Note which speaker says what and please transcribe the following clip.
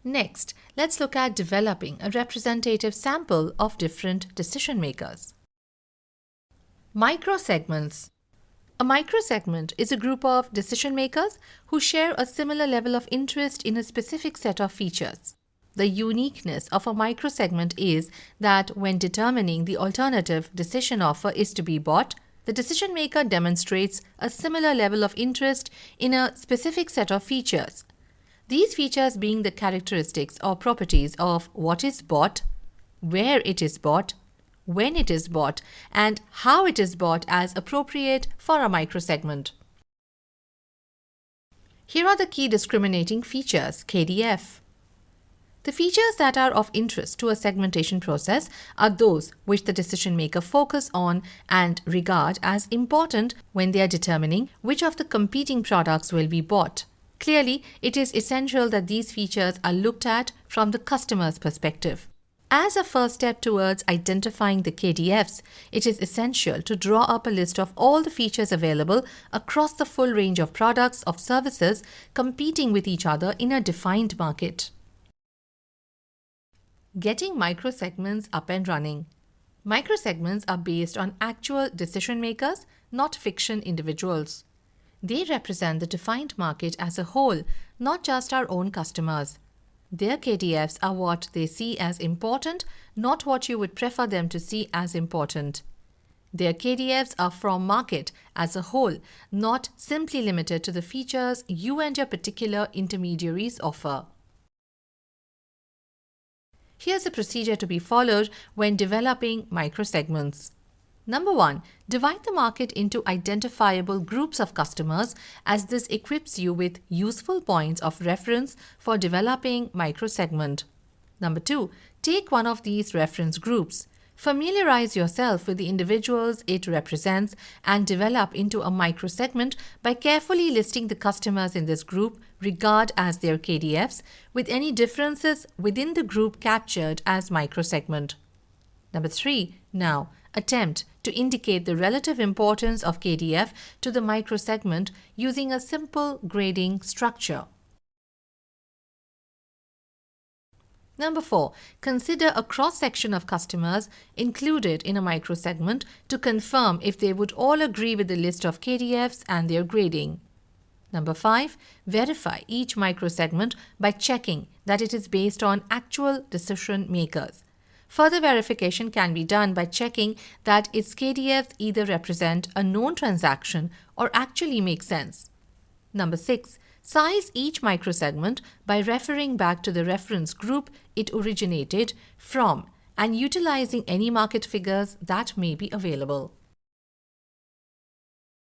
Speaker 1: Next, let's look at developing a representative sample of different decision makers. Microsegments. A microsegment is a group of decision makers who share a similar level of interest in a specific set of features. The uniqueness of a microsegment is that when determining the alternative decision offer is to be bought, the decision maker demonstrates a similar level of interest in a specific set of features. These features being the characteristics or properties of what is bought, where it is bought, when it is bought, and how it is bought as appropriate for a microsegment. Here are the key discriminating features, KDF. The features that are of interest to a segmentation process are those which the decision maker focus on and regard as important when they are determining which of the competing products will be bought. Clearly, it is essential that these features are looked at from the customer's perspective. As a first step towards identifying the KDFs, it is essential to draw up a list of all the features available across the full range of products or services competing with each other in a defined market. Getting microsegments up and running. Microsegments are based on actual decision makers, not fiction individuals. They represent the defined market as a whole, not just our own customers. Their KDFs are what they see as important, not what you would prefer them to see as important. Their KDFs are from market as a whole, not simply limited to the features you and your particular intermediaries offer. Here's a procedure to be followed when developing microsegments. Number 1. Divide the market into identifiable groups of customers, as this equips you with useful points of reference for developing microsegment. Number 2. Take one of these reference groups. Familiarize yourself with the individuals it represents and develop into a microsegment by carefully listing the customers in this group, regard as their KDFs, with any differences within the group captured as microsegment. Number 3. Now, attempt to indicate the relative importance of KDF to the microsegment using a simple grading structure. Number 4. Consider a cross-section of customers included in a microsegment to confirm if they would all agree with the list of KDFs and their grading. Number 5. Verify each microsegment by checking that it is based on actual decision makers. Further verification can be done by checking that its KDFs either represent a known transaction or actually make sense. Number 6. Size each microsegment by referring back to the reference group it originated from and utilizing any market figures that may be available.